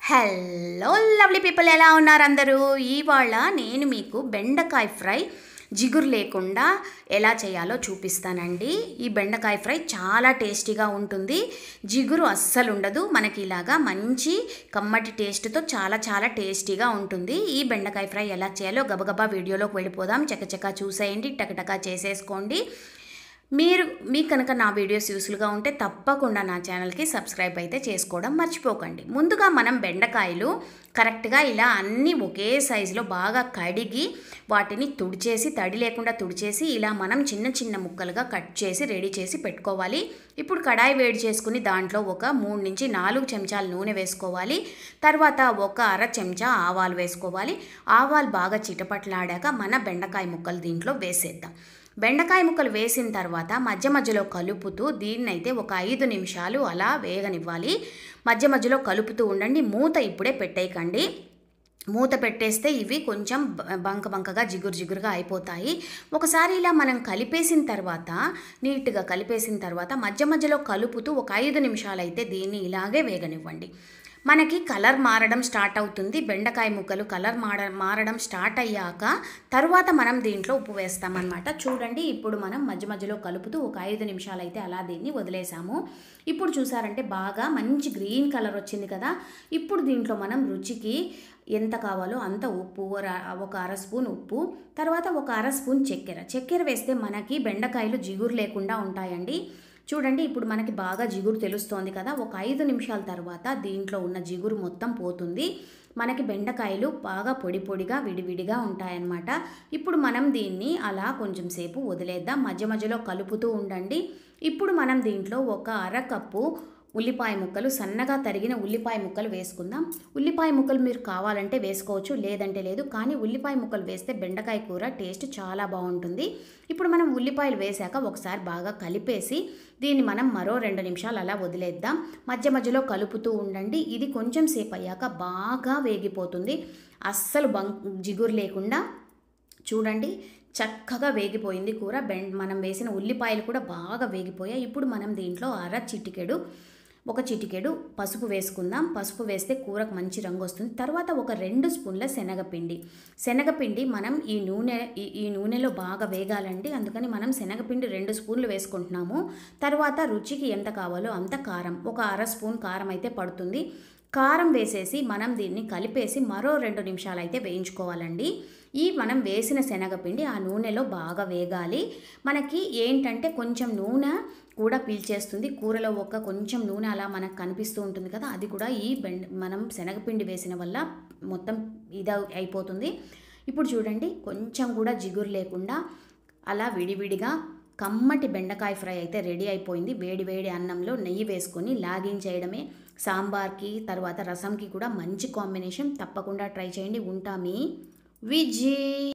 Hello lovely people, ఎలా ఉన్నారు అందరూ? ఇవాళ నేను మీకు బెండకాయ ఫ్రై జిగురు లేకుండా ఎలా చేయాలో చూపిస్తానండి. ఈ బెండకాయ ఫ్రై చాలా టేస్టీగా ఉంటుంది, జిగురు అస్సలు ఉండదు. మనకి ఇలాగా మంచి కమ్మటి టేస్ట్తో చాలా చాలా టేస్టీగా ఉంటుంది. ఈ బెండకాయ ఫ్రై ఎలా చేయాలో గబగబా వీడియోలోకి వెళ్ళిపోదాం. చకచకా చూసేయండి, టకటకా చేసేసుకోండి. మీకు కనుక నా వీడియోస్ యూస్ఫుల్గా ఉంటే తప్పకుండా నా ఛానల్కి సబ్స్క్రైబ్ అయితే చేసుకోవడం మర్చిపోకండి. ముందుగా మనం బెండకాయలు కరెక్ట్గా ఇలా అన్నీ ఒకే సైజులో బాగా కడిగి వాటిని తుడిచేసి, తడి లేకుండా తుడిచేసి ఇలా మనం చిన్న చిన్న ముక్కలుగా కట్ చేసి రెడీ చేసి పెట్టుకోవాలి. ఇప్పుడు కడాయి వేడి చేసుకుని దాంట్లో ఒక 3 నుంచి 4 చెంచాలు నూనె వేసుకోవాలి. తర్వాత ఒక అర చెంచా ఆవాలు వేసుకోవాలి. ఆవాలు బాగా చిటపట్లాడాక మన బెండకాయ ముక్కలు దీంట్లో వేసేద్దాం. బెండకాయ ముక్కలు వేసిన తర్వాత మధ్య మధ్యలో కలుపుతూ దీన్నైతే ఒక 5 నిమిషాలు అలా వేగనివ్వాలి. మధ్య మధ్యలో కలుపుతూ ఉండండి. మూత ఇప్పుడే పెట్టేయకండి. మూత పెట్టేస్తే ఇవి కొంచెం బంకగా జిగురుగా అయిపోతాయి. ఒకసారి ఇలా మనం కలిపేసిన తర్వాత, నీట్గా కలిపేసిన తర్వాత మధ్య మధ్యలో కలుపుతూ ఒక 5 నిమిషాలు అయితే దీన్ని ఇలాగే వేగనివ్వండి. మనకి కలర్ మారడం స్టార్ట్ అవుతుంది. బెండకాయ ముక్కలు కలర్ మారడం స్టార్ట్ అయ్యాక తర్వాత మనం దీంట్లో ఉప్పు వేస్తామన్నమాట. చూడండి, ఇప్పుడు మనం మధ్య మధ్యలో కలుపుతూ ఒక 5 నిమిషాలు అయితే అలా దీన్ని వదిలేసాము. ఇప్పుడు చూసారంటే బాగా మంచి గ్రీన్ కలర్ వచ్చింది కదా. ఇప్పుడు దీంట్లో మనం రుచికి ఎంత కావాలో అంత ఉప్పు, ఒక అర స్పూన్ ఉప్పు, తర్వాత ఒక అర స్పూన్ చక్కెర వేస్తే మనకి బెండకాయలు జిగురు లేకుండా ఉంటాయండి. చూడండి, ఇప్పుడు మనకి బాగా జిగురు తెలుస్తోంది కదా. ఒక 5 నిమిషాల తర్వాత దీంట్లో ఉన్న జిగురు మొత్తం పోతుంది. మనకి బెండకాయలు బాగా పొడిగా విడివిడిగా ఉంటాయన్నమాట. ఇప్పుడు మనం దీన్ని అలా కొంచెం సేపు వదిలేద్దాం. మధ్య మధ్యలో కలుపుతూ ఉండండి. ఇప్పుడు మనం దీంట్లో ఒక అర కప్పు ఉల్లిపాయ ముక్కలు, సన్నగా తరిగిన ఉల్లిపాయ ముక్కలు వేసుకుందాం. ఉల్లిపాయ ముక్కలు మీరు కావాలంటే వేసుకోవచ్చు, లేదంటే లేదు. కానీ ఉల్లిపాయ ముక్కలు వేస్తే బెండకాయ కూర టేస్ట్ చాలా బాగుంటుంది. ఇప్పుడు మనం ఉల్లిపాయలు వేసాక ఒకసారి బాగా కలిపేసి దీన్ని మనం మరో 2 నిమిషాలు అలా వదిలేద్దాం. మధ్య మధ్యలో కలుపుతూ ఉండండి. ఇది కొంచెం సేపు అయ్యాక బాగా వేగిపోతుంది, అస్సలు జిగురు లేకుండా. చూడండి, చక్కగా వేగిపోయింది కూర. మనం వేసిన ఉల్లిపాయలు కూడా బాగా వేగిపోయాయి. ఇప్పుడు మనం దీంట్లో ఒక చిటికెడు పసుపు వేసుకుందాం. పసుపు వేస్తే కూరకు మంచి రంగు వస్తుంది. తర్వాత ఒక 2 స్పూన్ల శనగపిండి మనం ఈ నూనెలో బాగా వేగాలండి. అందుకని మనం శనగపిండి 2 స్పూన్లు వేసుకుంటున్నాము. తర్వాత రుచికి ఎంత కావాలో అంత కారం, ఒక అర స్పూన్ కారం అయితే పడుతుంది. కారం వేసేసి మనం దీన్ని కలిపేసి మరో 2 నిమిషాలు అయితే వేయించుకోవాలండి. మనం వేసిన శనగపిండి ఆ నూనెలో బాగా వేగాలి. మనకి ఏంటంటే కొంచెం నూనె కూడా పీల్చేస్తుంది. కూరలో కొంచెం నూనె అలా మనకు కనిపిస్తూ ఉంటుంది కదా, అది కూడా మనం శనగపిండి వేసిన వల్ల మొత్తం అయిపోతుంది. ఇప్పుడు చూడండి, కొంచెం కూడా జిగురు లేకుండా అలా విడివిడిగా కమ్మటి బెండకాయ ఫ్రై అయితే రెడీ అయిపోయింది. వేడి అన్నంలో నెయ్యి వేసుకొని లాగించేయడమే. సాంబార్కి తర్వాత రసంకి కూడా మంచి కాంబినేషన్. తప్పకుండా ట్రై చేయండి. ఉంటా మీ విజయ్.